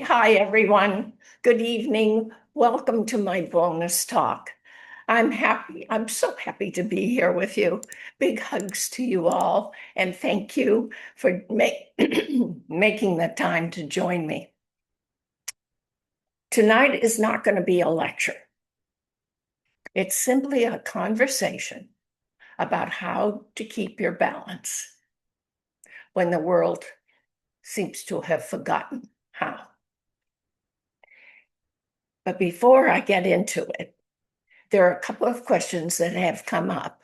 Hi, everyone. Good evening. Welcome to my bonus talk. I'm so happy to be here with you. Big hugs to you all, and thank you for making the time to join me. Tonight is not going to be a lecture. It's simply a conversation about how to keep your balance when the world seems to have forgotten how. But before I get into it, there are a couple of questions that have come up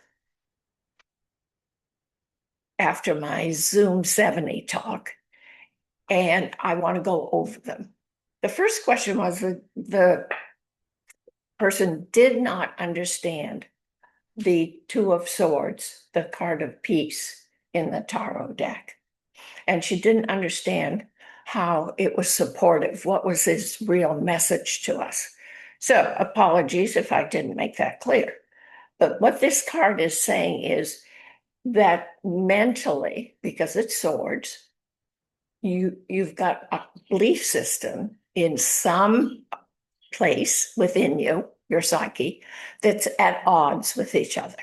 after my Zoom 70 talk, and I want to go over them. The first question was the person did not understand the Two of Swords, the card of peace in the tarot deck. And she didn't understand how it was supportive. What was his real message to us? So apologies if I didn't make that clear. But what this card is saying is that mentally, because it's swords, you've got a belief system in some place within you, your psyche, that's at odds with each other.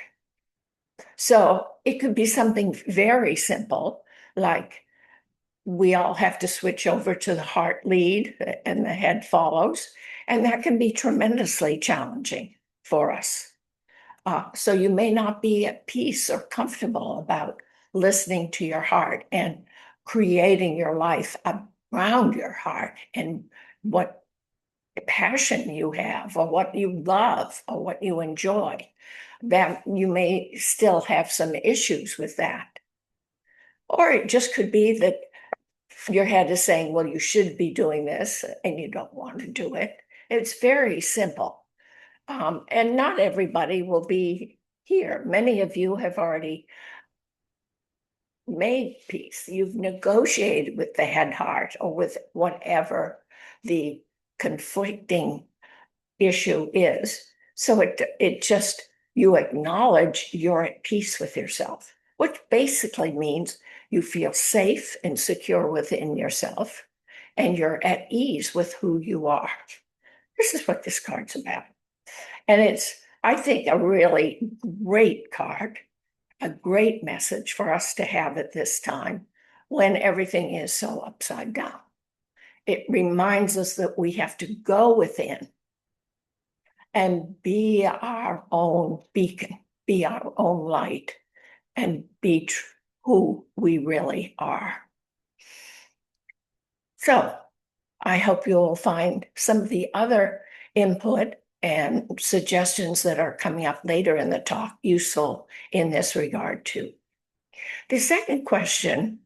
So it could be something very simple, like we all have to switch over to the heart lead and the head follows, and that can be tremendously challenging for us. So you may not be at peace or comfortable about listening to your heart and creating your life around your heart and what passion you have or what you love or what you enjoy. That you may still have some issues with that. Or it just could be that your head is saying, well, you should be doing this and you don't want to do it. It's very simple. And not everybody will be here. Many of you have already made peace. You've negotiated with the head heart or with whatever the conflicting issue is. So it just, you acknowledge you're at peace with yourself, which basically means you feel safe and secure within yourself and you're at ease with who you are. This is what this card's about. And it's, I think, a really great card, a great message for us to have at this time when everything is so upside down. It reminds us that we have to go within and be our own beacon, be our own light, and be who we really are. So I hope you'll find some of the other input and suggestions that are coming up later in the talk useful in this regard too. The second question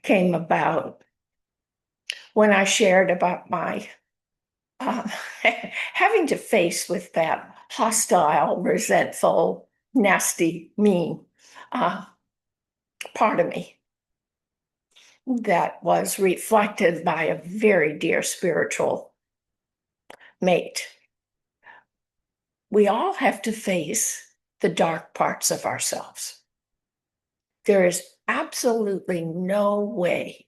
came about when I shared about my having to face with that hostile, resentful, nasty, mean part of me that was reflected by a very dear spiritual mate. We all have to face the dark parts of ourselves. There is absolutely no way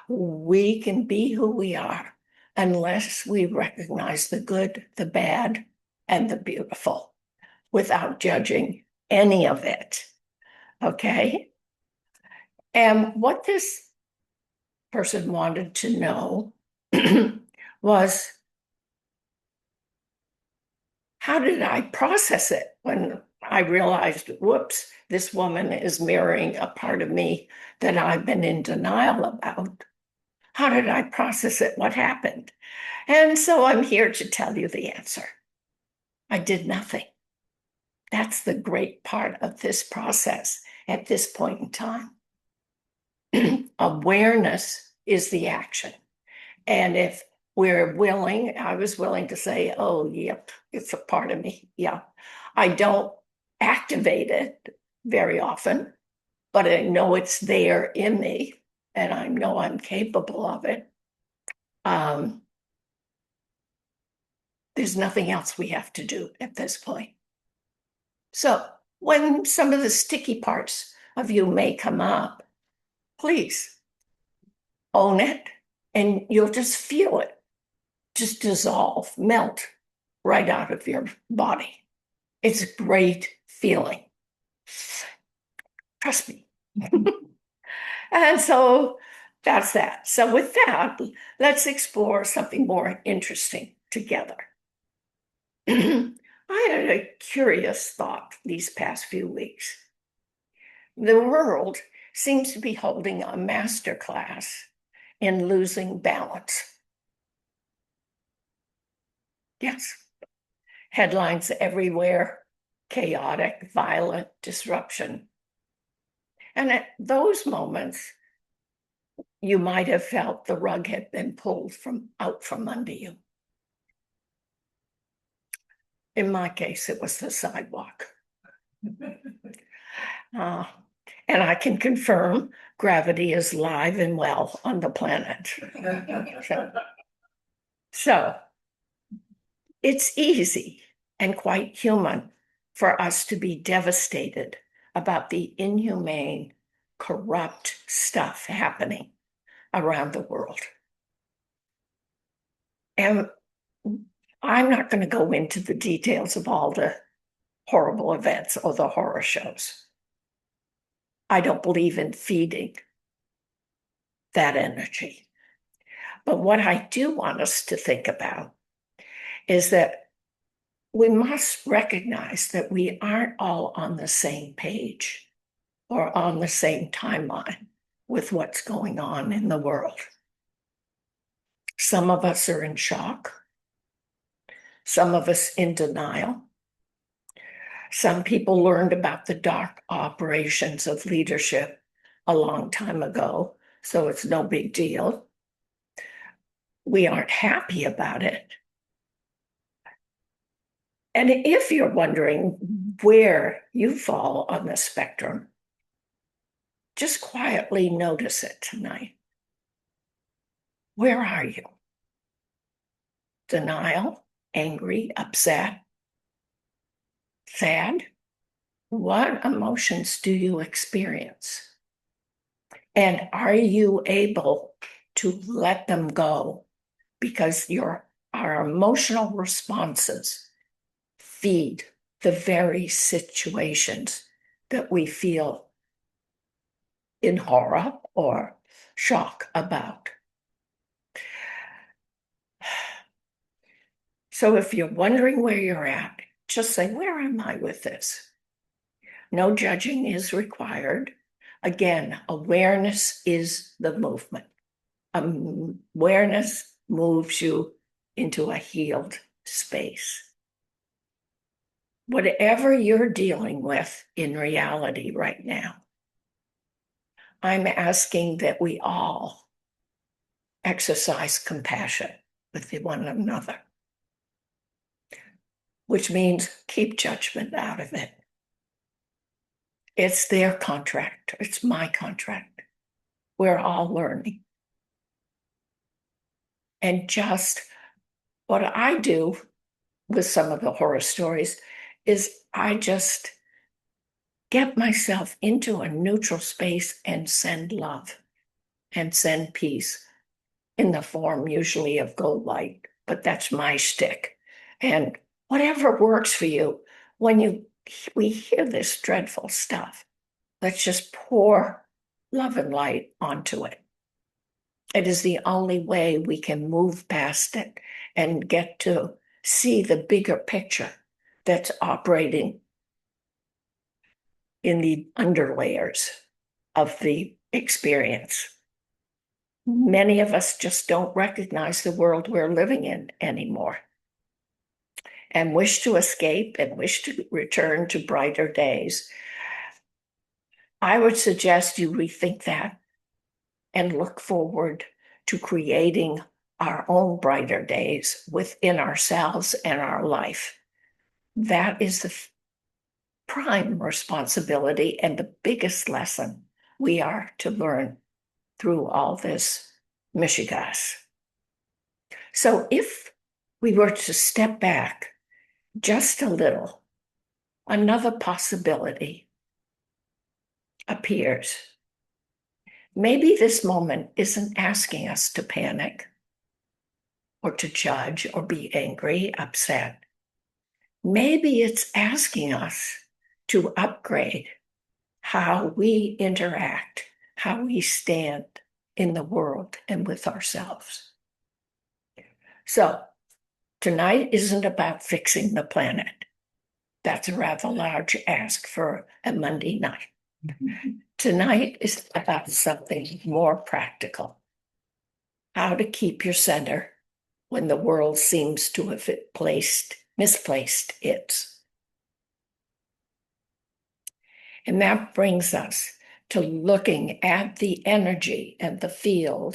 we can be who we are unless we recognize the good, the bad, and the beautiful without judging any of it. Okay? And what this person wanted to know was, how did I process it when I realized, whoops, this woman is mirroring a part of me that I've been in denial about? How did I process it? What happened? And so I'm here to tell you the answer. I did nothing. That's the great part of this process at this point in time. Awareness is the action. And if we're willing, I was willing to say, oh, yep, it's a part of me. Yeah. I don't activate it very often, but I know it's there in me and I know I'm capable of it. There's nothing else we have to do at this point. So when some of the sticky parts of you may come up, please own it and you'll just feel it. just dissolve, melt right out of your body. It's a great feeling. Trust me. And so that's that. So with that, let's explore something more interesting together. I had a curious thought these past few weeks. The world seems to be holding a master class in losing balance. Yes. Headlines everywhere, chaotic, violent disruption. And at those moments, you might have felt the rug had been pulled out from under you. In my case, it was the sidewalk. And I can confirm gravity is live and well on the planet. So it's easy and quite human for us to be devastated about the inhumane, corrupt stuff happening around the world. And I'm not going to go into the details of all the horrible events or the horror shows. I don't believe in feeding that energy. But what I do want us to think about is that we must recognize that we aren't all on the same page or on the same timeline with what's going on in the world. Some of us are in shock. Some of us in denial. Some people learned about the dark operations of leadership a long time ago, so it's no big deal. We aren't happy about it. And if you're wondering where you fall on the spectrum, just quietly notice it tonight. Where are you? Denial, angry, upset, sad? What emotions do you experience? And are you able to let them go? Because our emotional responses feed the very situations that we feel in horror or shock about. So if you're wondering where you're at, just say, where am I with this? No judging is required. Again, awareness is the movement. Awareness moves you into a healed space. Whatever you're dealing with in reality right now, I'm asking that we all exercise compassion with one another, which means keep judgment out of it. It's their contract. It's my contract. We're all learning. And just what I do with some of the horror stories is I just get myself into a neutral space and send love and send peace in the form usually of gold light, but that's my shtick. And whatever works for you, when we hear this dreadful stuff, let's just pour love and light onto it. It is the only way we can move past it and get to see the bigger picture that's operating in the underlayers of the experience. Many of us just don't recognize the world we're living in anymore and wish to escape and wish to return to brighter days. I would suggest you rethink that and look forward to creating our own brighter days within ourselves and our life. That is the prime responsibility and the biggest lesson we are to learn through all this mishigas. So if we were to step back just a little, another possibility appears. Maybe this moment isn't asking us to panic or to judge or be angry, upset. Maybe it's asking us to upgrade how we interact, how we stand in the world and with ourselves. So tonight isn't about fixing the planet. That's a rather large ask for a Monday night. Tonight is about something more practical. How to keep your center when the world seems to have misplaced its. And that brings us to looking at the energy and the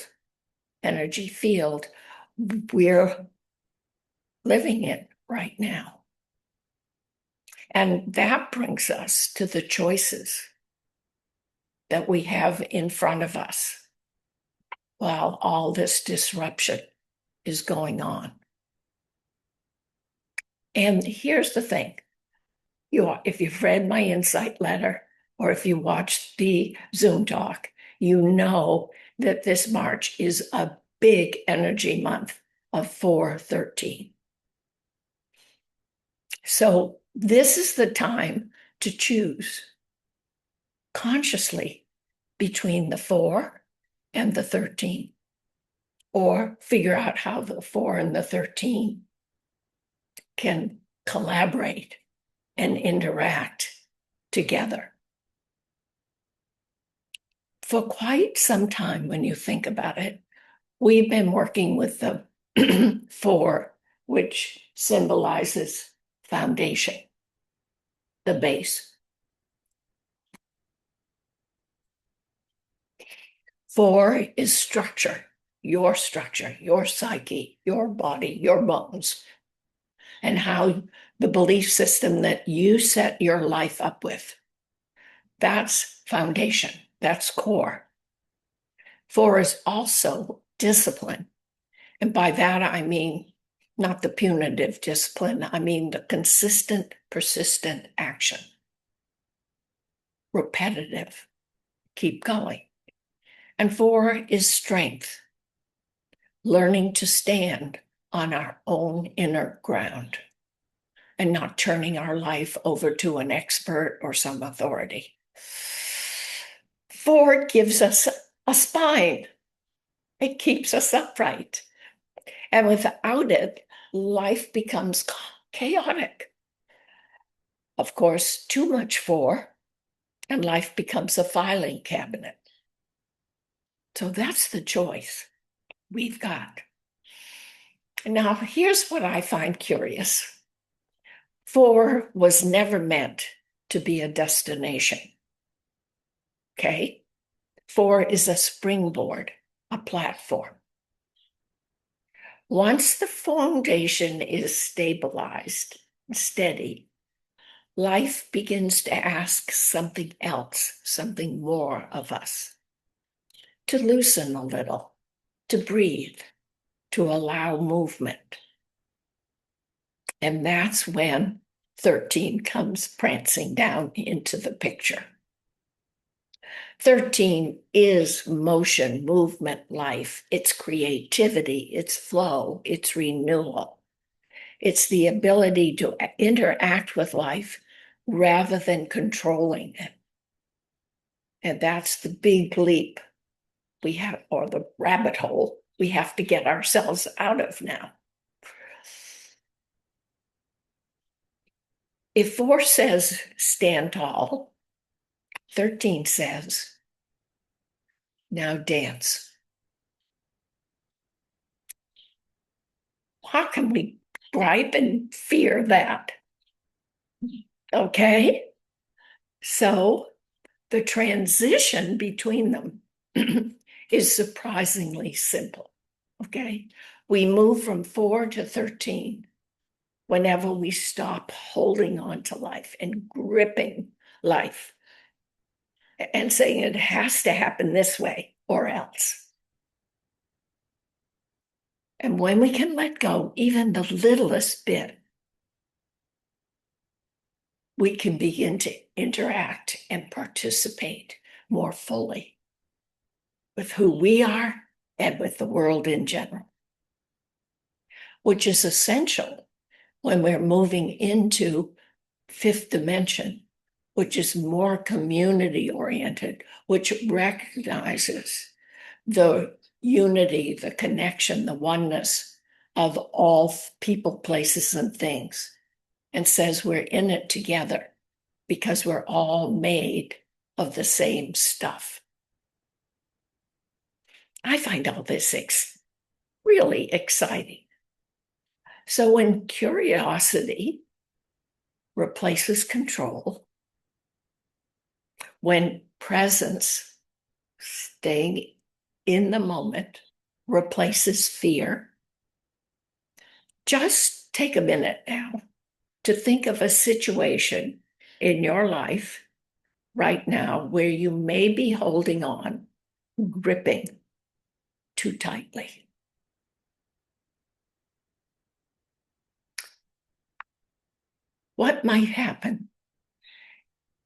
energy field we're living in right now. And that brings us to the choices that we have in front of us while all this disruption is going on. And here's the thing. If you've read my insight letter or if you watched the Zoom talk, you know that this March is a big energy month of 4/13. So this is the time to choose consciously between the 4 and the 13, or figure out how the 4 and the 13 can collaborate and interact together. For quite some time, when you think about it, we've been working with the 4, which symbolizes foundation, the base. 4 is structure, your psyche, your body, your bones, and how the belief system that you set your life up with. That's foundation, that's core. 4 is also discipline. And by that, I mean not the punitive discipline, I mean the consistent, persistent action. Repetitive, keep going. And 4 is strength, learning to stand on our own inner ground and not turning our life over to an expert or some authority. 4 gives us a spine. It keeps us upright. And without it, life becomes chaotic. Of course, too much 4, and life becomes a filing cabinet. So that's the choice we've got. Now, here's what I find curious. 4 was never meant to be a destination. Okay? 4 is a springboard, a platform. Once the foundation is stabilized, steady, life begins to ask something else, something more of us. To loosen a little, to breathe, to allow movement. And that's when 13 comes prancing down into the picture. 13 is motion, movement, life. It's creativity, it's flow, it's renewal. It's the ability to interact with life rather than controlling it. And that's the big leap we have, or the rabbit hole we have to get ourselves out of now. If 4 says stand tall, 13 says now dance. How can we gripe and fear that? Okay, so the transition between them is surprisingly simple. Okay, we move from 4 to 13 whenever we stop holding on to life and gripping life and saying it has to happen this way or else. And when we can let go even the littlest bit, we can begin to interact and participate more fully with who we are and with the world in general. which is essential when we're moving into fifth dimension, which is more community oriented, which recognizes the unity, the connection, the oneness of all people, places, and things, and says we're in it together because we're all made of the same stuff. I find all this really exciting. So when curiosity replaces control, when presence, staying in the moment, replaces fear, just take a minute now to think of a situation in your life right now where you may be holding on, gripping too tightly. What might happen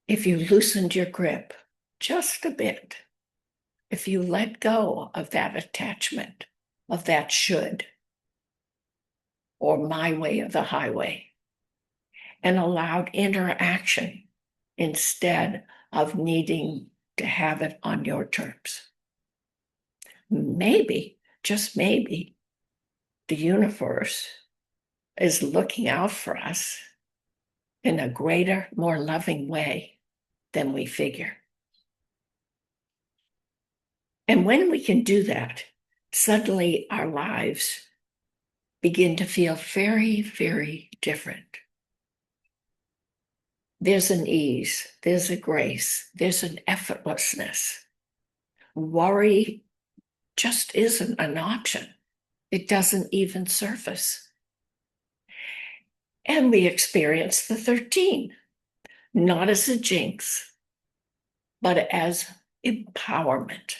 if you loosened your grip just a bit? If you let go of that attachment, of that should, or my way of the highway, and allowed interaction instead of needing to have it on your terms. Maybe, just maybe, the universe is looking out for us in a greater, more loving way than we figure. And when we can do that, suddenly our lives begin to feel very, very different. There's an ease, there's a grace, there's an effortlessness. Worry just isn't an option. It doesn't even surface. And we experience the 13, not as a jinx, but as empowerment.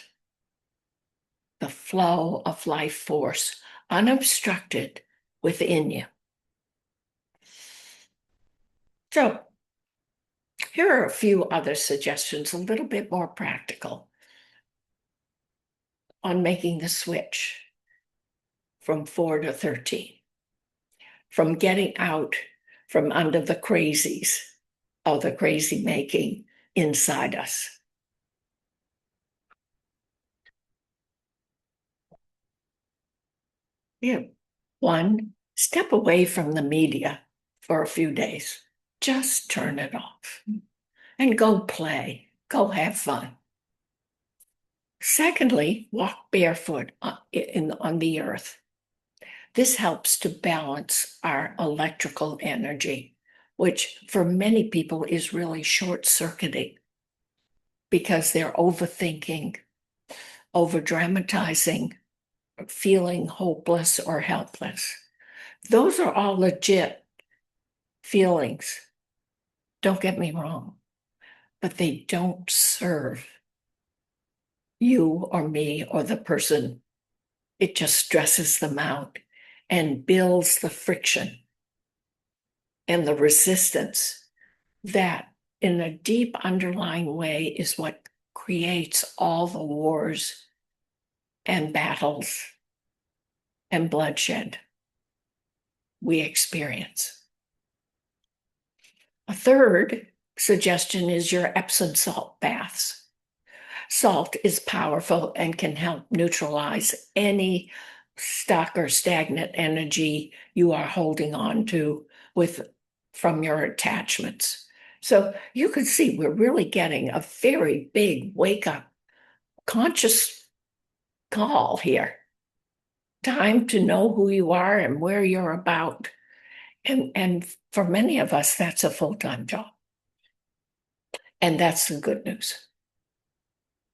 The flow of life force, unobstructed within you. So, here are a few other suggestions, a little bit more practical, on making the switch from 4 to 13, from getting out from under the crazies of the crazy making inside us. Yeah. 1, step away from the media for a few days. Just turn it off and go play, go have fun. Secondly, walk barefoot on the earth. This helps to balance our electrical energy, which for many people is really short-circuiting because they're overthinking, over-dramatizing, feeling hopeless or helpless. Those are all legit feelings. Don't get me wrong, but they don't serve you or me or the person. It just stresses them out and builds the friction and the resistance that, in a deep underlying way, is what creates all the wars and battles and bloodshed we experience. A third suggestion is your Epsom salt baths. Salt is powerful and can help neutralize any stuck or stagnant energy you are holding on to from your attachments. So you can see we're really getting a very big wake-up, conscious call here. Time to know who you are and where you're about. And for many of us, that's a full-time job. And that's the good news,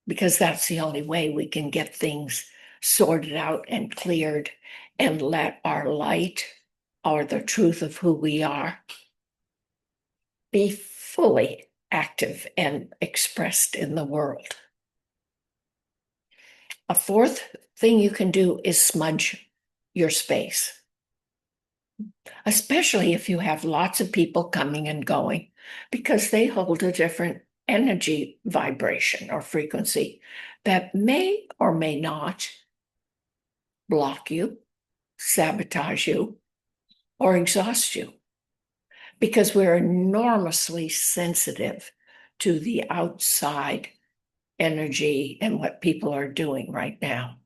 because that's the only way we can get things sorted out and cleared and let our light, or the truth of who we are, be fully active and expressed in the world. A fourth thing you can do is smudge your space, especially if you have lots of people coming and going, because they hold a different energy vibration or frequency that may or may not block you, sabotage you or exhaust you, because we're enormously sensitive to the outside energy and what people are doing right now.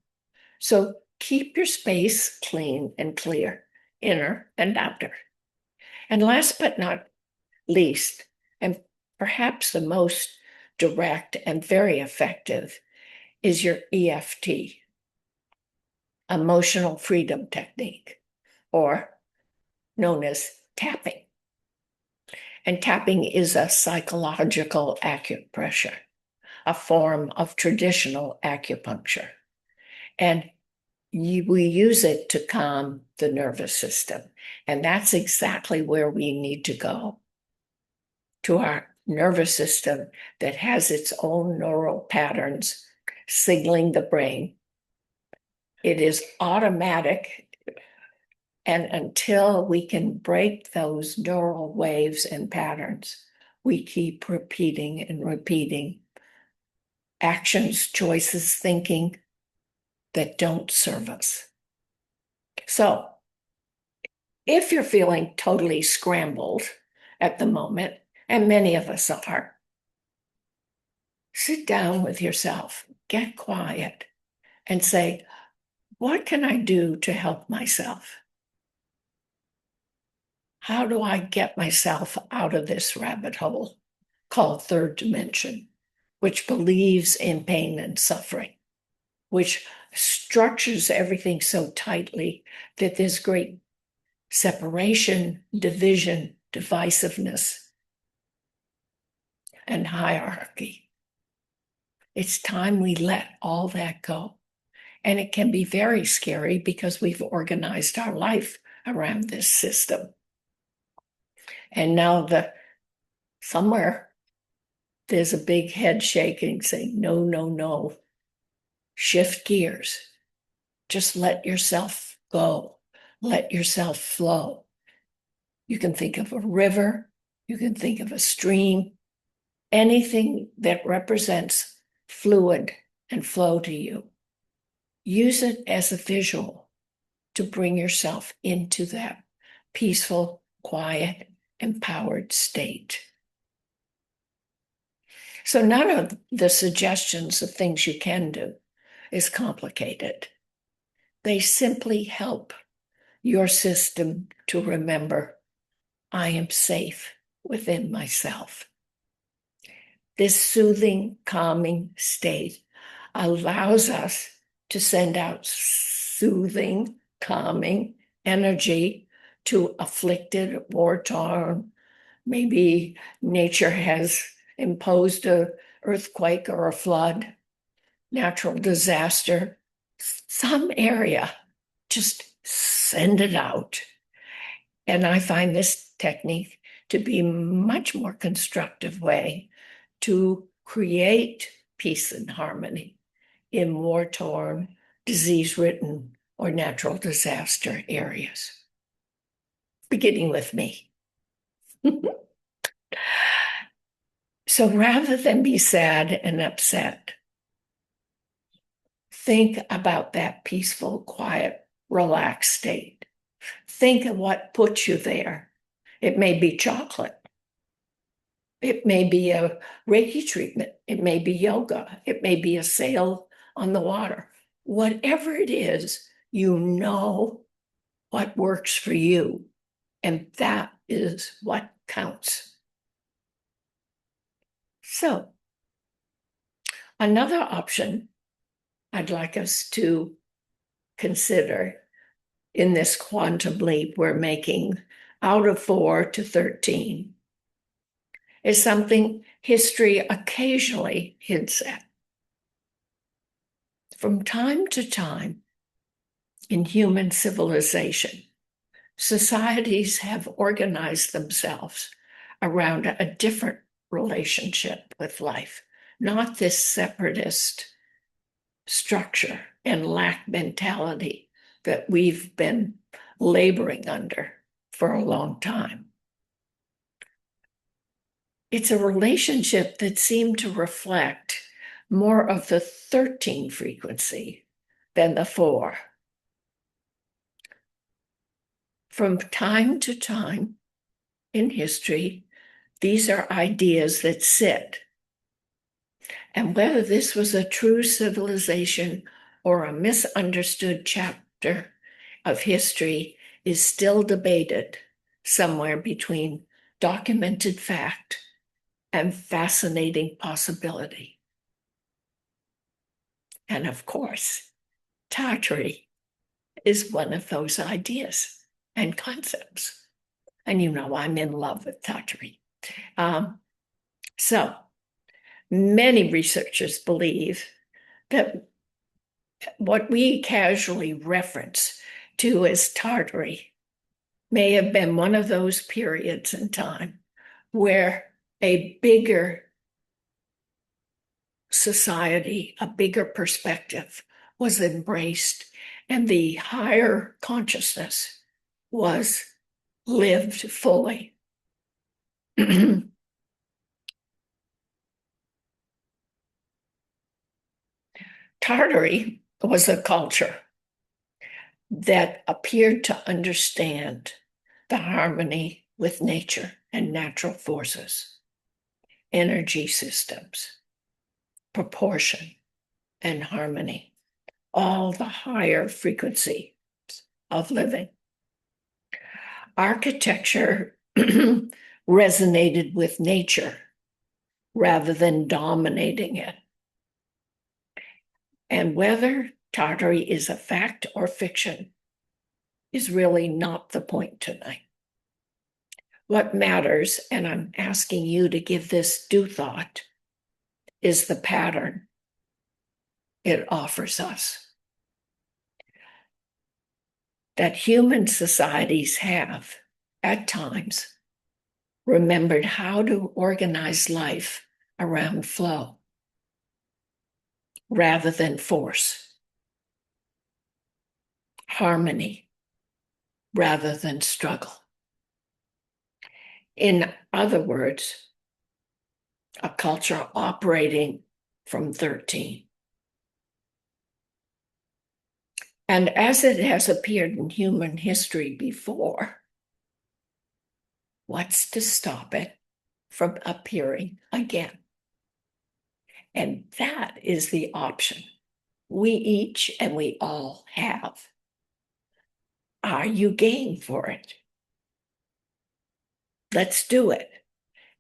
So keep your space clean and clear, inner and outer. And last but not least, and perhaps the most direct and very effective, is your EFT, emotional freedom technique, or known as tapping. And tapping is a psychological acupressure, a form of traditional acupuncture. And we use it to calm the nervous system. And that's exactly where we need to go, to our nervous system that has its own neural patterns signaling the brain. It is automatic. And until we can break those neural waves and patterns, we keep repeating and repeating actions, choices, thinking that don't serve us. So if you're feeling totally scrambled at the moment, and many of us are, sit down with yourself, get quiet, and say, what can I do to help myself? How do I get myself out of this rabbit hole called third dimension, which believes in pain and suffering, which structures everything so tightly that there's great separation, division, divisiveness, and hierarchy. It's time we let all that go. And it can be very scary because we've organized our life around this system. And now somewhere there's a big head shaking saying, no, no, no. Shift gears. Just let yourself go. Let yourself flow. You can think of a river. You can think of a stream. Anything that represents fluid and flow to you. Use it as a visual to bring yourself into that peaceful, quiet, empowered state. So none of the suggestions of things you can do is complicated. They simply help your system to remember, I am safe within myself. This soothing, calming state allows us to send out soothing, calming energy to afflicted, war-torn. Maybe nature has imposed an earthquake or a flood, natural disaster, some area, just send it out. And I find this technique to be a much more constructive way to create peace and harmony in war-torn, disease-ridden, or natural disaster areas. Beginning with me. So rather than be sad and upset, think about that peaceful, quiet, relaxed state. Think of what puts you there. It may be chocolate. It may be a Reiki treatment. It may be yoga. It may be a sail on the water. Whatever it is, you know what works for you. And that is what counts. So, another option I'd like us to consider in this quantum leap we're making out of 4 to 13 is something history occasionally hints at. From time to time in human civilization, societies have organized themselves around a different relationship with life, not this separatist structure and lack mentality that we've been laboring under for a long time. It's a relationship that seemed to reflect more of the 13 frequency than the 4. From time to time in history, these are ideas that sit. And whether this was a true civilization or a misunderstood chapter of history is still debated somewhere between documented fact and fascinating possibility. And of course, Tartary is one of those ideas and concepts. And you know, I'm in love with Tartary. So many researchers believe that what we casually reference to as Tartary may have been one of those periods in time where a bigger society, a bigger perspective was embraced, and the higher consciousness was lived fully. Tartary was a culture that appeared to understand the harmony with nature and natural forces, energy systems, proportion, and harmony, all the higher frequency of living. Architecture resonated with nature rather than dominating it. And whether Tartary is a fact or fiction is really not the point tonight. What matters, and I'm asking you to give this due thought, is the pattern it offers us. That human societies have, at times, remembered how to organize life around flow rather than force, harmony rather than struggle. In other words, a culture operating from 13. And as it has appeared in human history before, what's to stop it from appearing again? And that is the option we each and we all have. Are you game for it? Let's do it.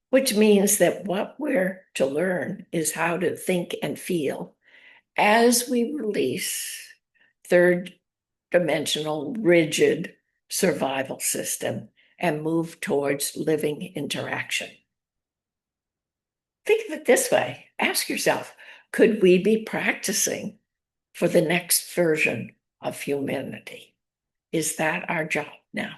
Which means that what we're to learn is how to think and feel as we release third dimensional, rigid survival system and move towards living interaction. Think of it this way. Ask yourself, could we be practicing for the next version of humanity? Is that our job now?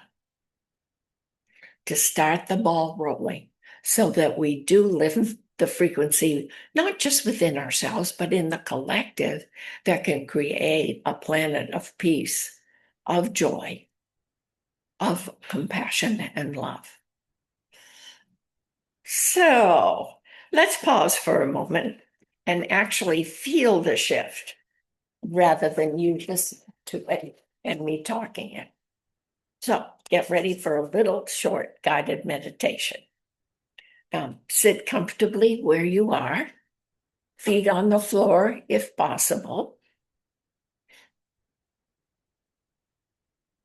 To start the ball rolling so that we do live the frequency, not just within ourselves, but in the collective that can create a planet of peace, of joy, of compassion and love. So let's pause for a moment and actually feel the shift rather than you listen to it and me talking it. So get ready for a little short guided meditation. Sit comfortably where you are, feet on the floor if possible.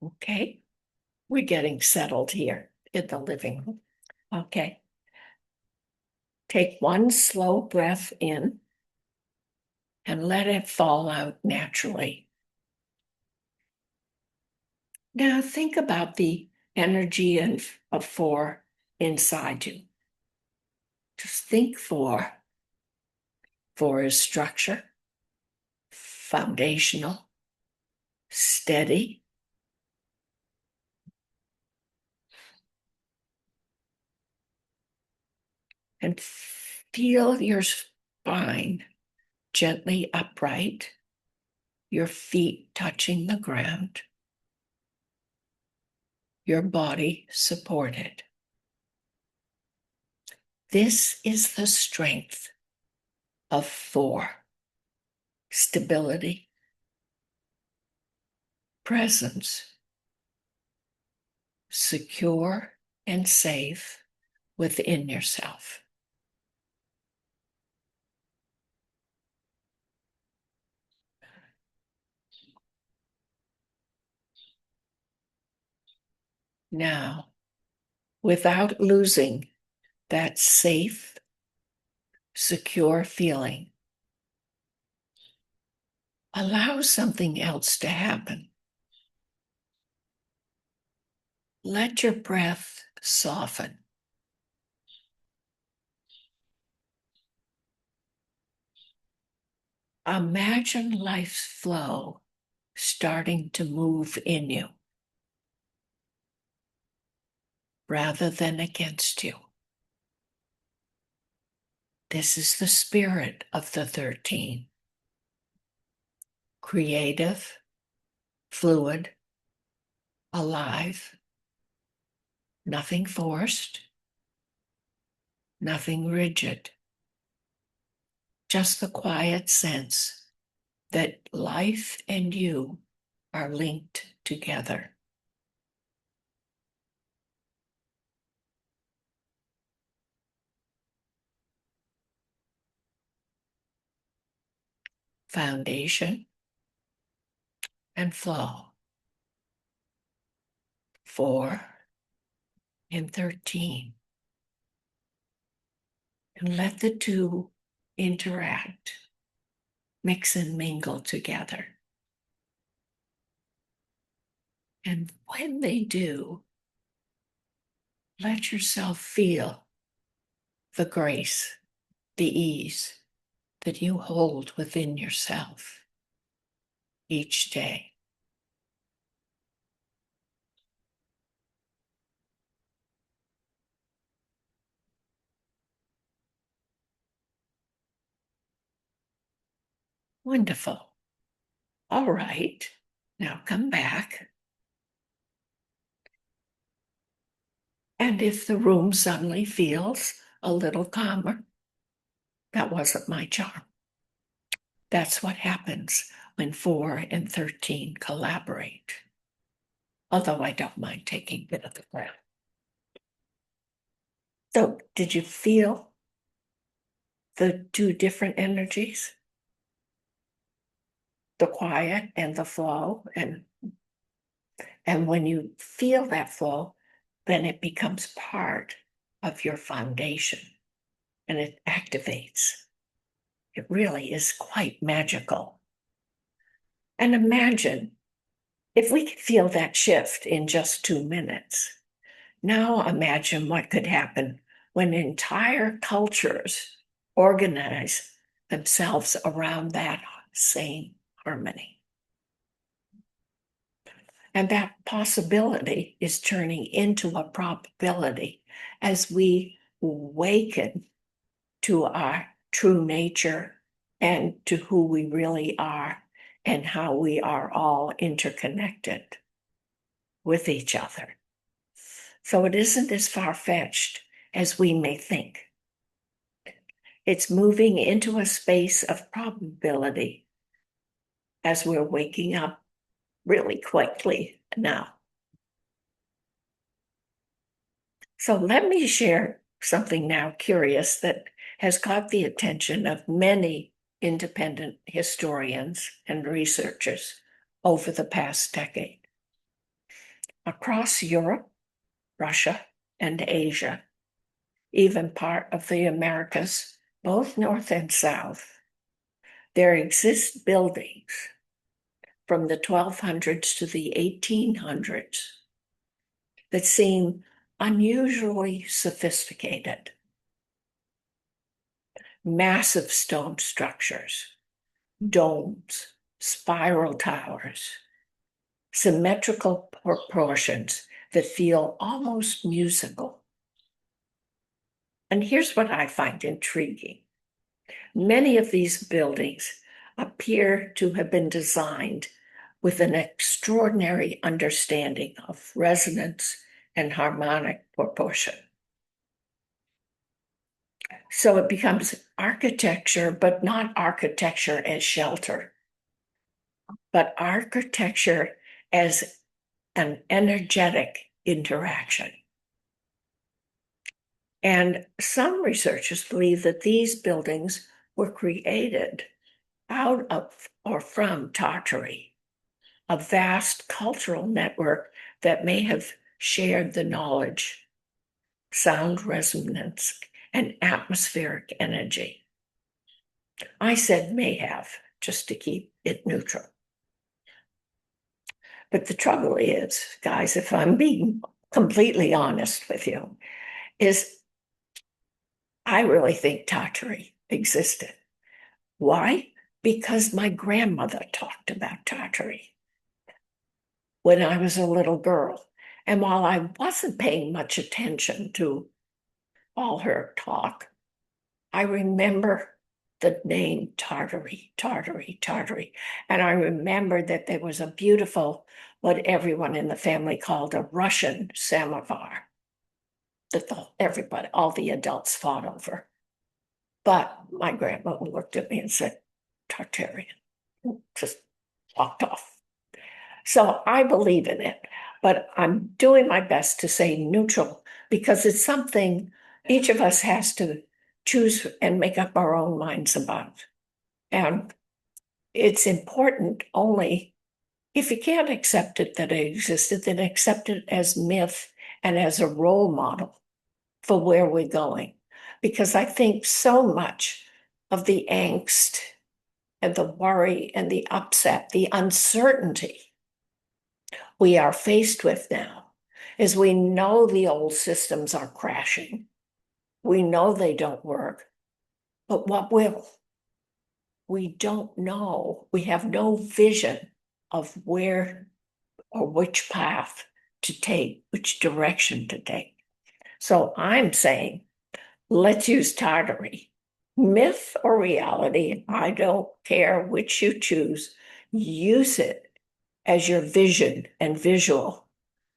Okay, we're getting settled here in the living room. Okay. Take one slow breath in and let it fall out naturally. Now think about the energy of 4 inside you. Just think 4. 4 is structure, foundational, steady. And feel your spine gently upright, your feet touching the ground, your body supported. This is the strength of 4. Stability, presence, secure, and safe within yourself. Now, without losing that safe, secure feeling, allow something else to happen. Let your breath soften. Imagine life's flow starting to move in you rather than against you. This is the spirit of the 13. Creative, fluid, alive, nothing forced, nothing rigid, just the quiet sense that life and you are linked together. Foundation and flow. 4 and 13. And let the two interact, mix and mingle together. And when they do, let yourself feel the grace, the ease that you hold within yourself each day. Wonderful. All right, now come back. And if the room suddenly feels a little calmer, that wasn't my charm. That's what happens when 4 and 13 collaborate. Although I don't mind taking a bit of the breath. So, did you feel the two different energies? The quiet and the flow. And when you feel that flow, then it becomes part of your foundation and it activates. It really is quite magical. And imagine if we could feel that shift in just 2 minutes. Now imagine what could happen when entire cultures organize themselves around that same harmony. And that possibility is turning into a probability as we awaken to our true nature and to who we really are and how we are all interconnected with each other. So it isn't as far-fetched as we may think. It's moving into a space of probability as we're waking up really quickly now. So let me share something now curious that has caught the attention of many independent historians and researchers over the past decade. Across Europe, Russia, and Asia, even part of the Americas, both North and South, there exist buildings from the 1200s to the 1800s that seem unusually sophisticated. Massive stone structures, domes, spiral towers, symmetrical proportions that feel almost musical. And here's what I find intriguing. Many of these buildings appear to have been designed with an extraordinary understanding of resonance and harmonic proportion. So it becomes architecture, but not architecture as shelter, but architecture as an energetic interaction. And some researchers believe that these buildings were created out of or from Tartary, a vast cultural network that may have shared the knowledge, sound resonance, and atmospheric energy. I said may have, just to keep it neutral. But the trouble is, guys, if I'm being completely honest with you, is I really think Tartary existed. Why? Because my grandmother talked about Tartary when I was a little girl. And while I wasn't paying much attention to all her talk, I remember the name Tartary, Tartary, Tartary. And I remember that there was a beautiful, what everyone in the family called a Russian samovar that everybody, all the adults fought over. But my grandmother looked at me and said, Tartarian, just walked off. So I believe in it, but I'm doing my best to say neutral because it's something each of us has to choose and make up our own minds about. And it's important only if you can't accept it that it existed, then accept it as myth and as a role model for where we're going. Because I think so much of the angst and the worry and the upset, the uncertainty we are faced with now is we know the old systems are crashing. We know they don't work, but what will? We don't know. We have no vision of where or which path to take, which direction to take. So I'm saying, let's use Tartary. Myth or reality, I don't care which you choose. Use it as your vision and visual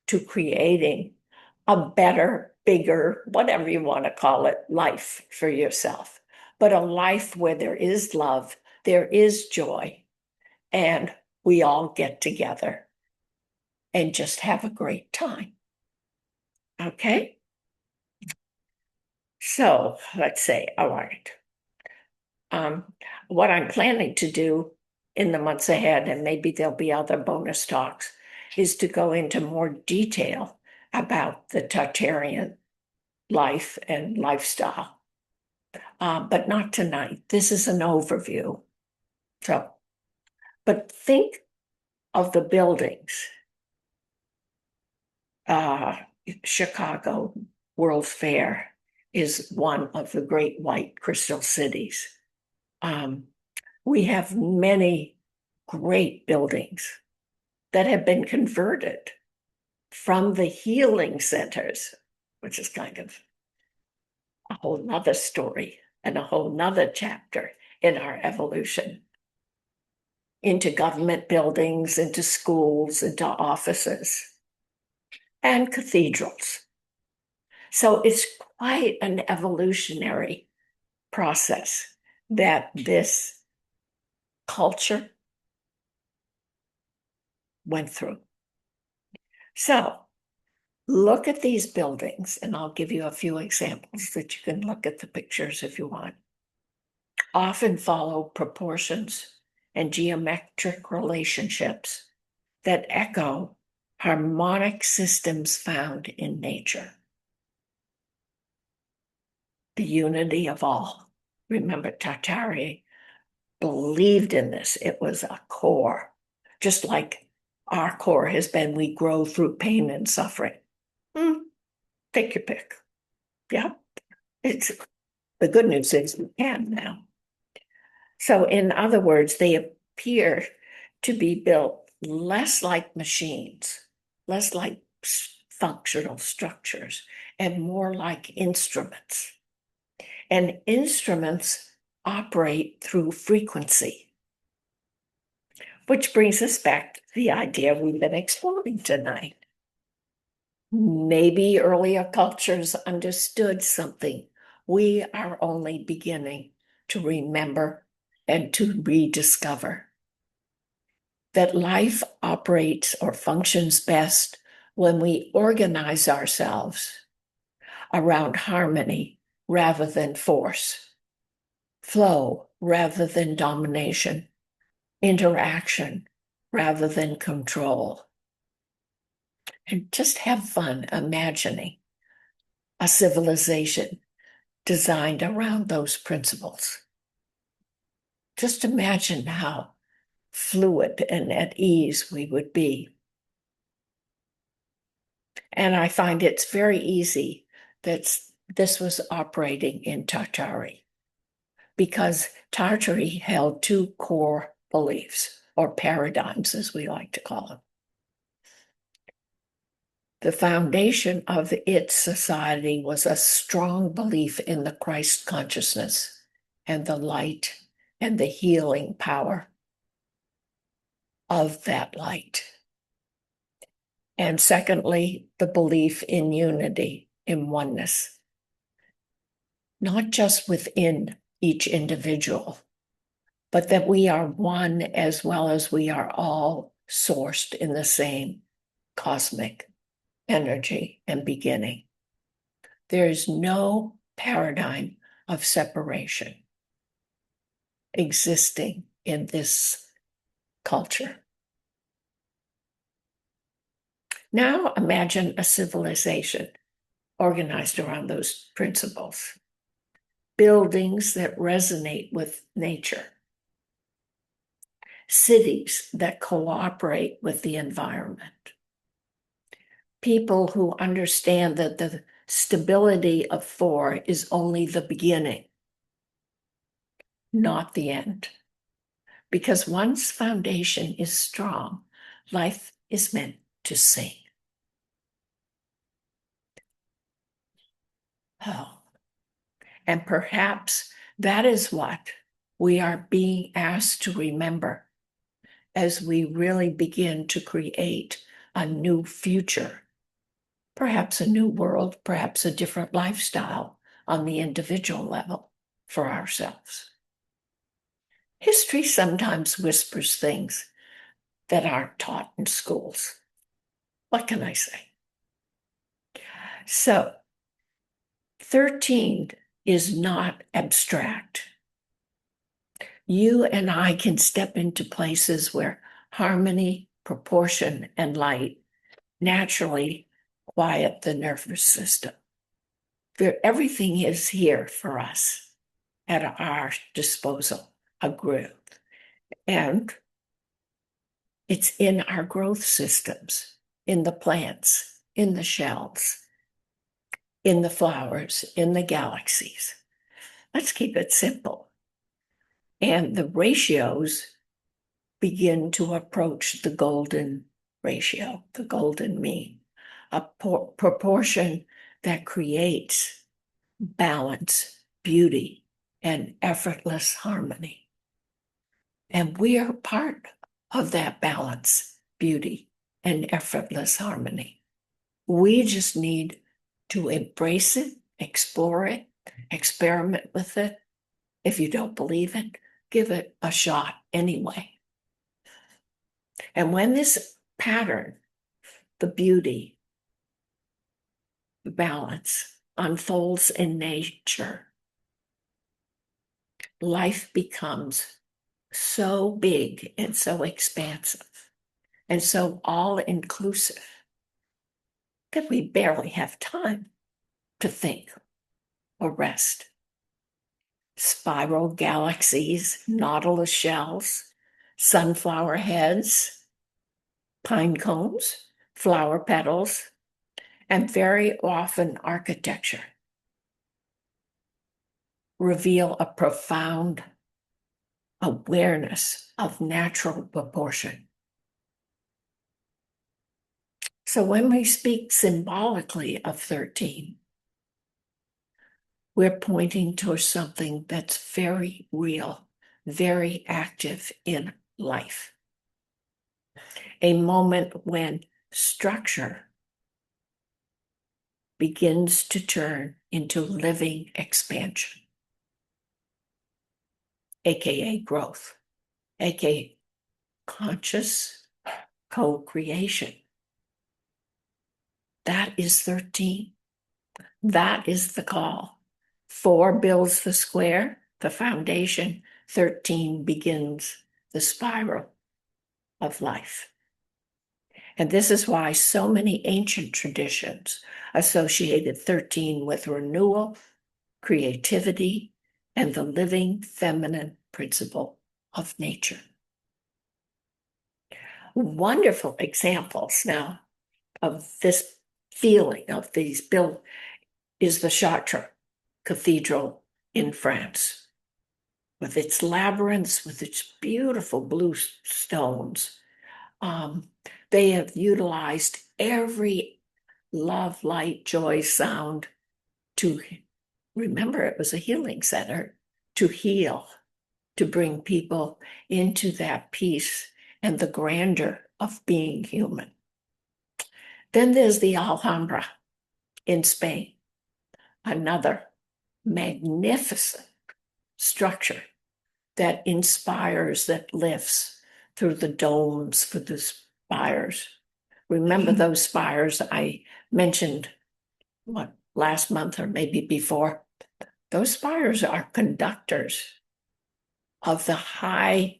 to creating a better, bigger, whatever you want to call it, life for yourself. But a life where there is love, there is joy, and we all get together and just have a great time. Okay? So let's say, all right. What I'm planning to do in the months ahead, and maybe there'll be other bonus talks, is to go into more detail about the Tartarian life and lifestyle. But not tonight. This is an overview. So, but think of the buildings. Chicago World's Fair is one of the great white crystal cities. We have many great buildings that have been converted from the healing centers, which is kind of a whole nother story and a whole nother chapter in our evolution, into government buildings, into schools, into offices, and cathedrals. So it's quite an evolutionary process that this culture went through. So look at these buildings, and I'll give you a few examples that you can look at the pictures if you want. Often follow proportions and geometric relationships that echo harmonic systems found in nature. The unity of all. Remember, Tartary believed in this. It was a core, just like our core has been, we grow through pain and suffering. Take your pick. Yeah, it's the good news is we can now. So in other words, they appear to be built less like machines, less like functional structures, and more like instruments. And instruments operate through frequency, which brings us back to the idea we've been exploring tonight. Maybe earlier cultures understood something we are only beginning to remember and to rediscover. That life operates or functions best when we organize ourselves around harmony rather than force, flow rather than domination, interaction rather than control. And just have fun imagining a civilization designed around those principles. Just imagine how fluid and at ease we would be. And I find it's very easy that this was operating in Tartary, because Tartary held two core beliefs, or paradigms as we like to call them. The foundation of its society was a strong belief in the Christ consciousness and the light and the healing power of that light. And secondly, the belief in unity, in oneness, not just within each individual, but that we are one as well as we are all sourced in the same cosmic energy and beginning. There is no paradigm of separation existing in this culture. Now imagine a civilization organized around those principles, buildings that resonate with nature, cities that cooperate with the environment, people who understand that the stability of four is only the beginning, not the end. Because once foundation is strong, life is meant to sing. Oh, and perhaps that is what we are being asked to remember as we really begin to create a new future, perhaps a new world, perhaps a different lifestyle on the individual level for ourselves. History sometimes whispers things that aren't taught in schools. What can I say? So, 13 is not abstract. You and I can step into places where harmony, proportion, and light naturally quiet the nervous system. Everything is here for us at our disposal, a growth. And it's in our growth systems, in the plants, in the shells, in the flowers, in the galaxies. Let's keep it simple. And the ratios begin to approach the golden ratio, the golden mean, a proportion that creates balance, beauty, and effortless harmony. And we are part of that balance, beauty, and effortless harmony. We just need to embrace it, explore it, experiment with it. If you don't believe it, give it a shot anyway. And when this pattern, the beauty, the balance, unfolds in nature, life becomes so big and so expansive and so all-inclusive that we barely have time to think or rest. Spiral galaxies, nautilus shells, sunflower heads, pine cones, flower petals, and very often architecture reveal a profound awareness of natural proportion. So when we speak symbolically of 13, we're pointing to something that's very real, very active in life. A moment when structure begins to turn into living expansion, aka growth, aka conscious co-creation. That is 13. That is the call. 4 builds the square, the foundation. 13 begins the spiral of life. And this is why so many ancient traditions associated 13 with renewal, creativity, and the living feminine principle of nature. Wonderful examples now of this feeling of these built is the Chartres Cathedral in France, with its labyrinths, with its beautiful blue stones. They have utilized every love, light, joy, sound to remember it was a healing center, to heal, to bring people into that peace and the grandeur of being human. Then there's the Alhambra in Spain, another magnificent structure that inspires, that lifts through the domes for the spires. Remember those spires I mentioned, last month or maybe before? Those spires are conductors of the high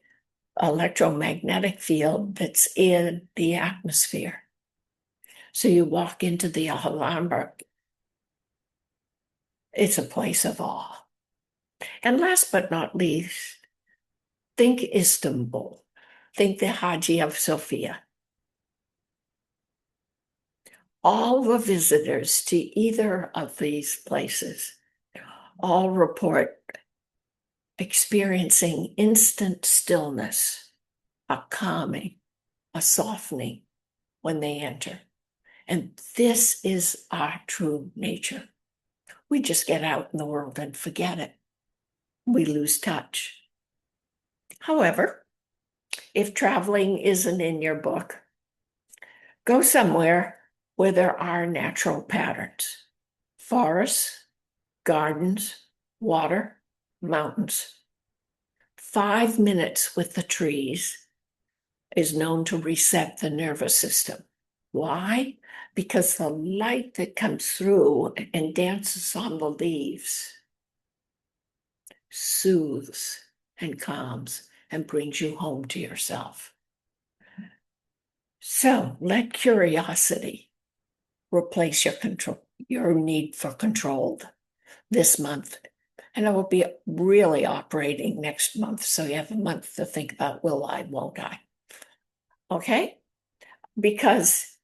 electromagnetic field that's in the atmosphere. So you walk into the Alhambra, it's a place of awe. And last but not least, think Istanbul. Think the Hagia Sophia. All the visitors to either of these places all report experiencing instant stillness, a calming, a softening when they enter. And this is our true nature. We just get out in the world and forget it. We lose touch. However, if traveling isn't in your book, go somewhere where there are natural patterns: forests, gardens, water, mountains. 5 minutes with the trees is known to reset the nervous system. Why? Because the light that comes through and dances on the leaves soothes and calms and brings you home to yourself. So let curiosity replace your need for control this month. And I will be really operating next month. So you have a month to think about, will I, won't I? Okay? Because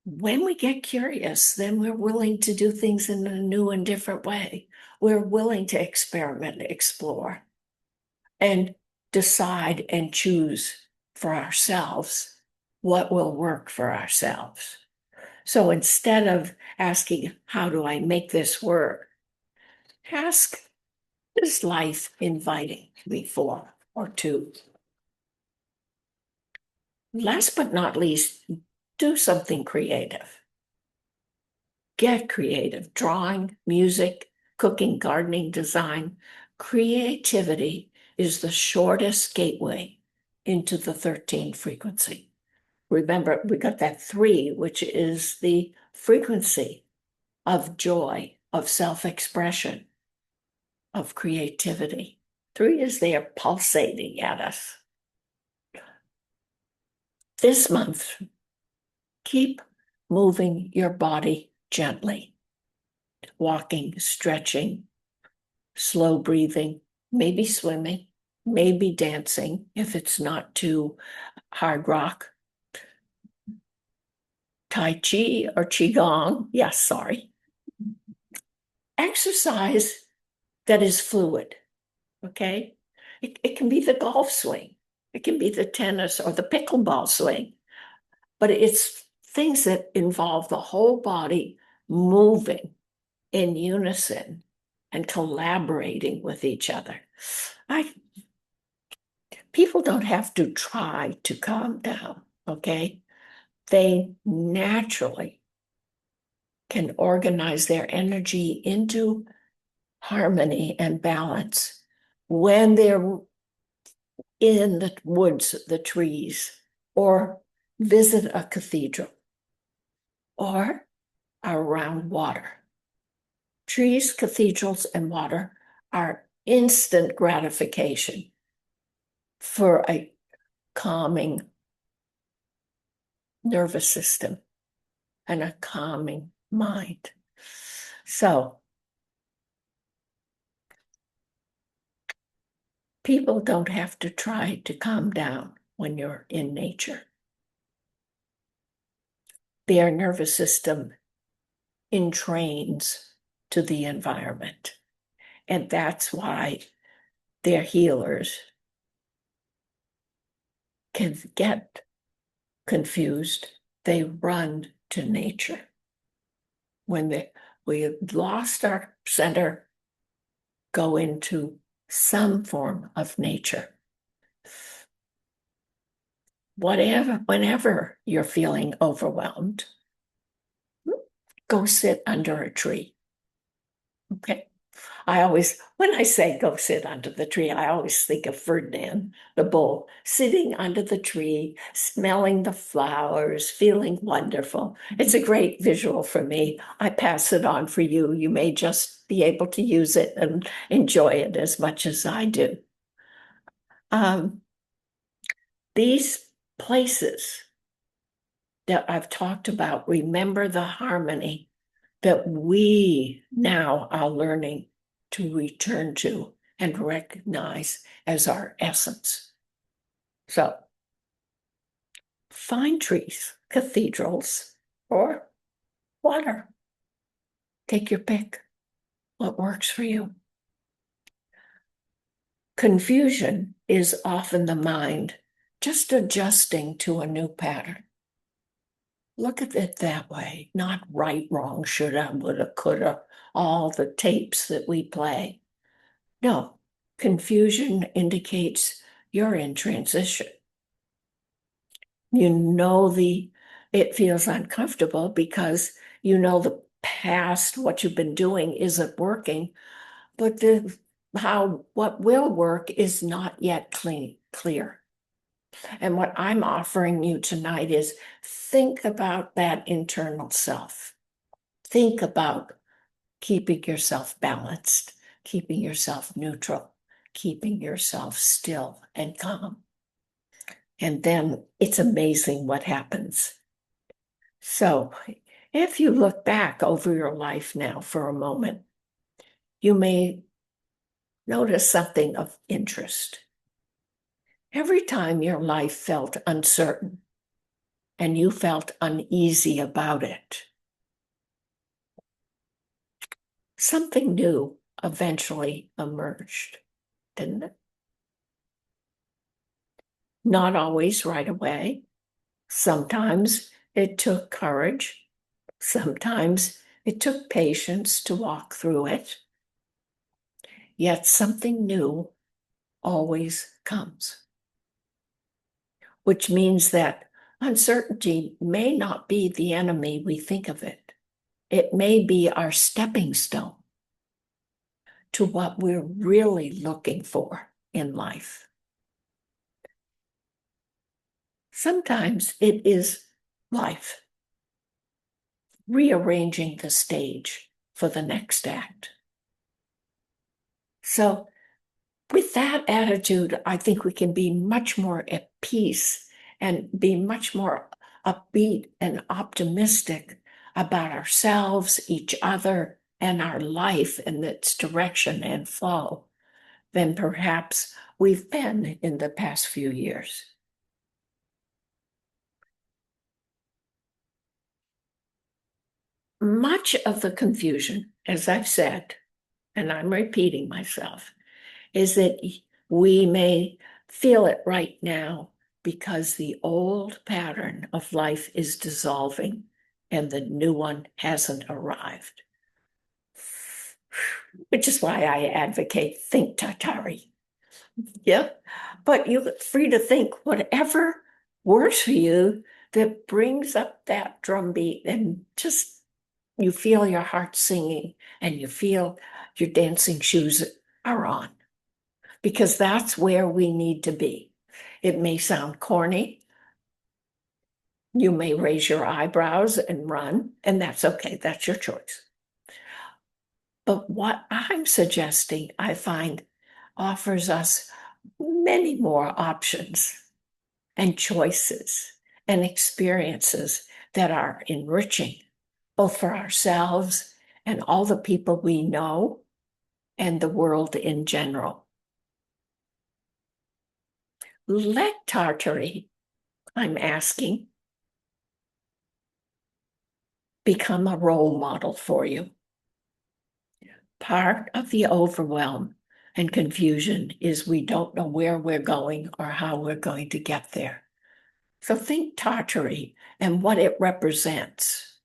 when we get curious, then we're willing to do things in a new and different way. We're willing to experiment, explore, and decide and choose for ourselves what will work for ourselves. So instead of asking, how do I make this work? Ask, is life inviting me for or to? Last but not least, do something creative. Get creative. Drawing, music, cooking, gardening, design. Creativity is the shortest gateway into the 13 frequency. Remember, we got that 3, which is the frequency of joy, of self-expression, of creativity. 3 is there pulsating at us. This month, keep moving your body gently, walking, stretching, slow breathing, maybe swimming, maybe dancing if it's not too hard rock. Tai Chi or Qigong, yes, sorry. Exercise that is fluid, okay? It can be the golf swing. It can be the tennis or the pickleball swing. But it's things that involve the whole body moving in unison and collaborating with each other. People don't have to try to calm down, okay? They naturally can organize their energy into harmony and balance when they're in the woods, the trees, or visit a cathedral. or are around water. Trees, cathedrals, and water are instant gratification for a calming nervous system and a calming mind. So people don't have to try to calm down when you're in nature. Their nervous system entrains to the environment. And that's why their healers can get confused. They run to nature. When we have lost our center, go into some form of nature. Whenever you're feeling overwhelmed, go sit under a tree. Okay. When I say go sit under the tree, I always think of Ferdinand the bull, sitting under the tree, smelling the flowers, feeling wonderful. It's a great visual for me. I pass it on for you. You may just be able to use it and enjoy it as much as I do. These places that I've talked about, remember the harmony that we now are learning to return to and recognize as our essence. So find trees, cathedrals, or water. Take your pick. What works for you? Confusion is often the mind just adjusting to a new pattern. Look at it that way, not right, wrong, shoulda, woulda, coulda, all the tapes that we play. No, confusion indicates you're in transition. You know it feels uncomfortable because you know the past, what you've been doing isn't working, but what will work is not yet clear. And what I'm offering you tonight is think about that internal self. Think about keeping yourself balanced, keeping yourself neutral, keeping yourself still and calm. And then it's amazing what happens. So if you look back over your life now for a moment, you may notice something of interest. Every time your life felt uncertain and you felt uneasy about it, something new eventually emerged, didn't it? Not always right away. Sometimes it took courage. Sometimes it took patience to walk through it. Yet something new always comes, which means that uncertainty may not be the enemy we think of it. It may be our stepping stone to what we're really looking for in life. Sometimes it is life rearranging the stage for the next act. So with that attitude, I think we can be much more at peace and be much more upbeat and optimistic about ourselves, each other, and our life and its direction and flow than perhaps we've been in the past few years. Much of the confusion, as I've said, and I'm repeating myself, is that we may feel it right now because the old pattern of life is dissolving and the new one hasn't arrived. Which is why I advocate think Tatari. Yeah, but you're free to think whatever works for you that brings up that drumbeat and just you feel your heart singing and you feel your dancing shoes are on, because that's where we need to be. It may sound corny, You may raise your eyebrows and run, and that's okay. That's your choice. But what I'm suggesting, I find, offers us many more options and choices and experiences that are enriching, both for ourselves and all the people we know and the world in general. Let Tartary, I'm asking, become a role model for you. Part of the overwhelm and confusion is we don't know where we're going or how we're going to get there. So think Tartary and what it represents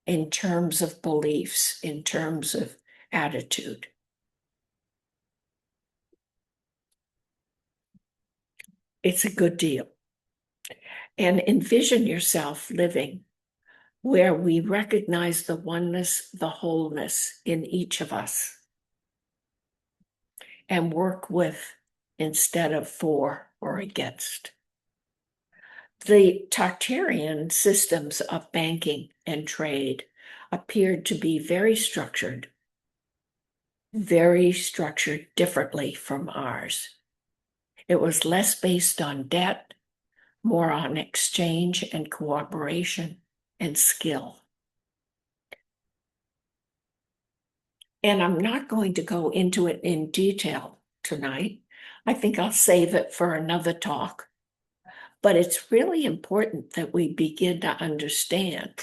in terms of beliefs, in terms of attitude. It's a good deal. And envision yourself living where we recognize the oneness, the wholeness in each of us, and work with instead of for or against. The Tartarian systems of banking and trade appeared to be very structured differently from ours. It was less based on debt, more on exchange and cooperation and skill. And I'm not going to go into it in detail tonight. I think I'll save it for another talk. But it's really important that we begin to understand.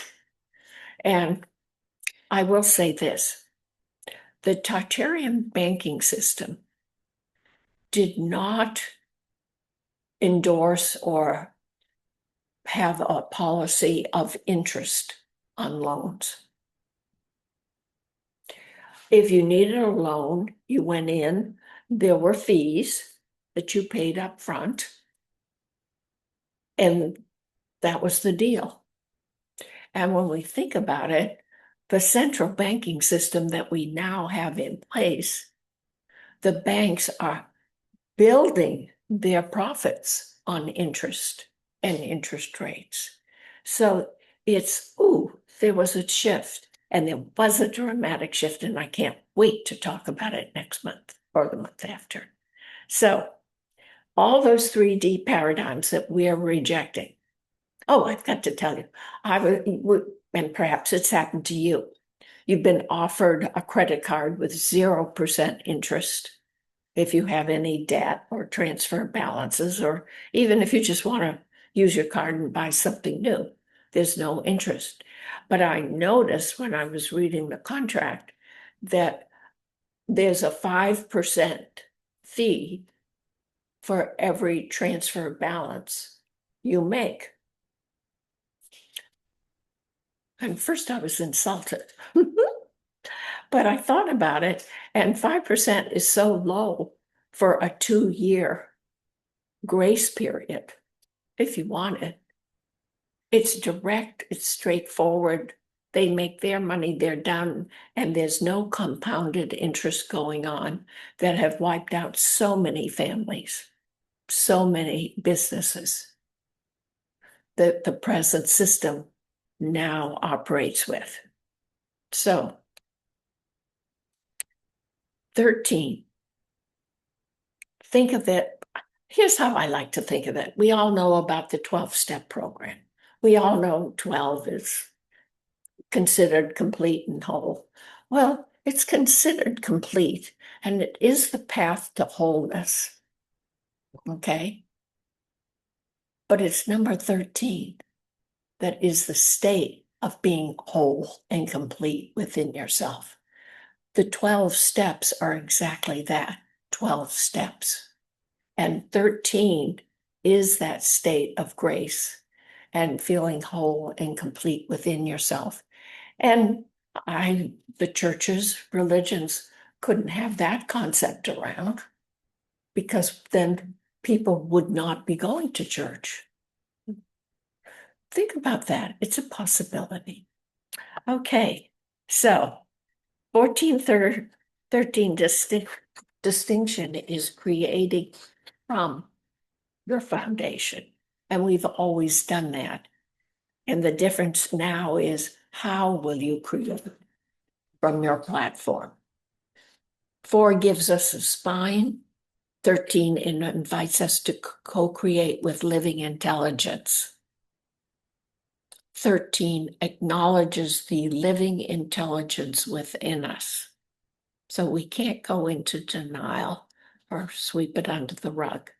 And I will say this, the Tartarian banking system did not endorse or have a policy of interest on loans. If you needed a loan, you went in, there were fees that you paid up front, and that was the deal. And when we think about it, the central banking system that we now have in place, the banks are building their profits on interest and interest rates. So it's, there was a shift, and there was a dramatic shift, and I can't wait to talk about it next month or the month after. So all those 3D paradigms that we're rejecting. Oh, I've got to tell you, and perhaps it's happened to you. You've been offered a credit card with 0% interest if you have any debt or transfer balances, or even if you just want to use your card and buy something new, there's no interest. But I noticed when I was reading the contract that there's a 5% fee for every transfer balance you make. And first I was insulted, but I thought about it, and 5% is so low for a 2-year grace period, if you want it. It's direct, it's straightforward. They make their money, they're done, and there's no compounded interest going on that have wiped out so many families, so many businesses that the present system now operates with. So 13, think of it. Here's how I like to think of it. We all know about the 12-step program. We all know 12 is considered complete and whole. Well, it's considered complete, and it is the path to wholeness. Okay? But it's number 13 that is the state of being whole and complete within yourself. The 12 steps are exactly that, 12 steps. And 13 is that state of grace and feeling whole and complete within yourself. And the churches, religions couldn't have that concept around, because then people would not be going to church. Think about that. It's a possibility. Okay, so 13 distinction is creating from your foundation. And we've always done that. And the difference now is how will you create from your platform? 4 gives us a spine. 13 invites us to co-create with living intelligence. 13 acknowledges the living intelligence within us. So we can't go into denial or sweep it under the rug.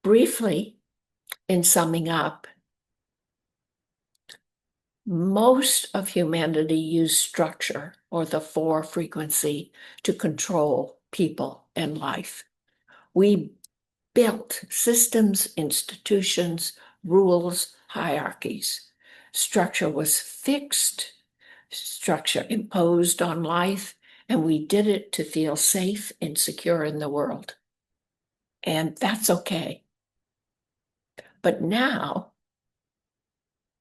Briefly, in summing up, most of humanity used structure or the 4 frequency to control people and life. We built systems, institutions, rules, hierarchies. Structure was fixed, structure imposed on life, and we did it to feel safe and secure in the world. And that's okay. But now,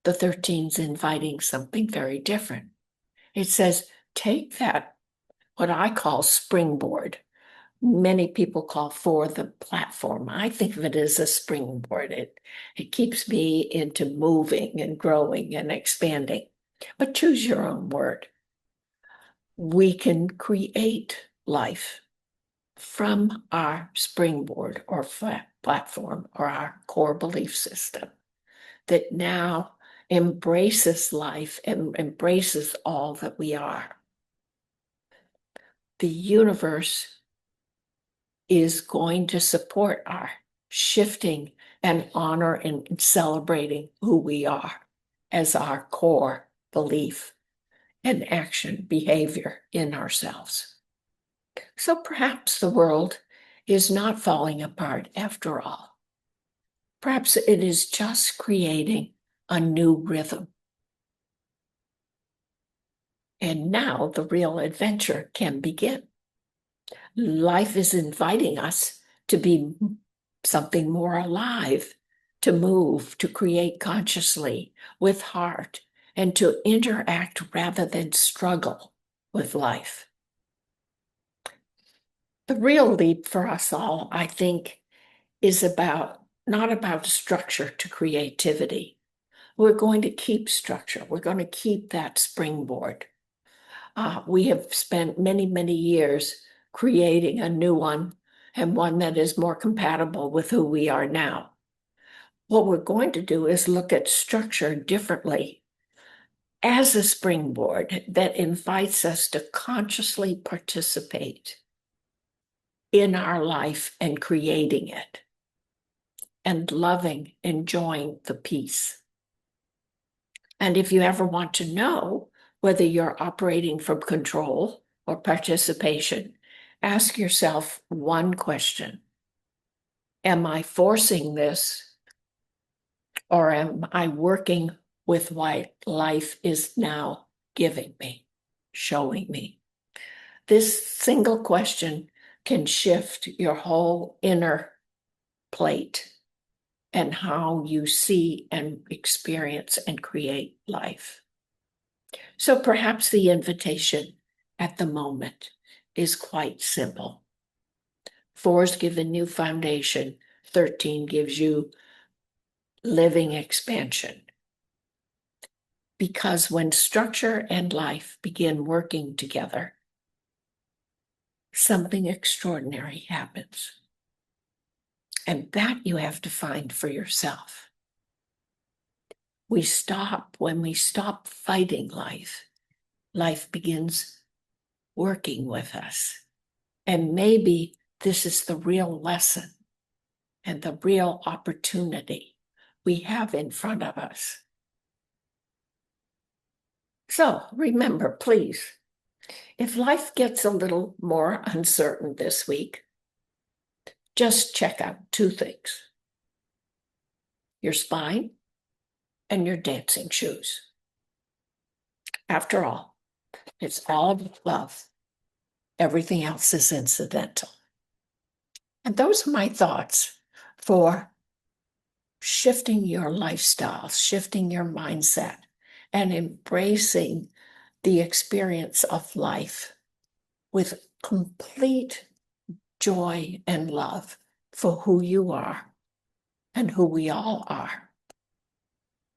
the 13's inviting something very different. It says, take that, what I call springboard. Many people call 4 the platform. I think of it as a springboard. It keeps me into moving and growing and expanding. But choose your own word. We can create life from our springboard or platform or our core belief system that now embraces life and embraces all that we are. The universe is going to support our shifting and honor and celebrating who we are as our core belief and action behavior in ourselves. So perhaps the world is not falling apart after all. Perhaps it is just creating a new rhythm. And now the real adventure can begin. Life is inviting us to be something more alive, to move, to create consciously with heart, and to interact rather than struggle with life. The real leap for us all, I think, is not about structure to creativity. We're going to keep structure. We're going to keep that springboard. We have spent many, many years creating a new one and one that is more compatible with who we are now. What we're going to do is look at structure differently as a springboard that invites us to consciously participate in our life and creating it and loving, enjoying the peace. And if you ever want to know whether you're operating from control or participation, ask yourself one question. Am I forcing this, or am I working with what life is now giving me, showing me? This single question can shift your whole inner plate and how you see and experience and create life. So perhaps the invitation at the moment is quite simple. 4's give a new foundation. 13 gives you living expansion. Because when structure and life begin working together, something extraordinary happens. And that you have to find for yourself. When we stop fighting life, life begins working with us. And maybe this is the real lesson and the real opportunity we have in front of us. So remember, please, if life gets a little more uncertain this week, just check out 2 things: your spine and your dancing shoes. After all, it's all about love. Everything else is incidental. And those are my thoughts for shifting your lifestyle, shifting your mindset, and embracing the experience of life with complete joy and love for who you are and who we all are.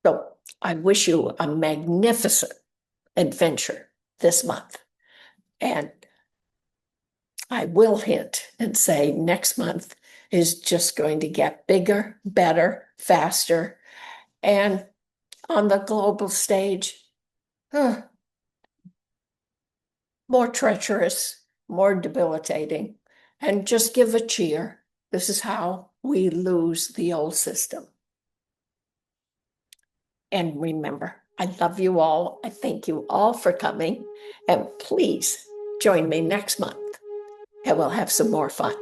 So I wish you a magnificent adventure this month. And I will hint and say next month is just going to get bigger, better, faster. And on the global stage, more treacherous, more debilitating. And just give a cheer. This is how we lose the old system. And remember, I love you all. I thank you all for coming. And please join me next month and we'll have some more fun.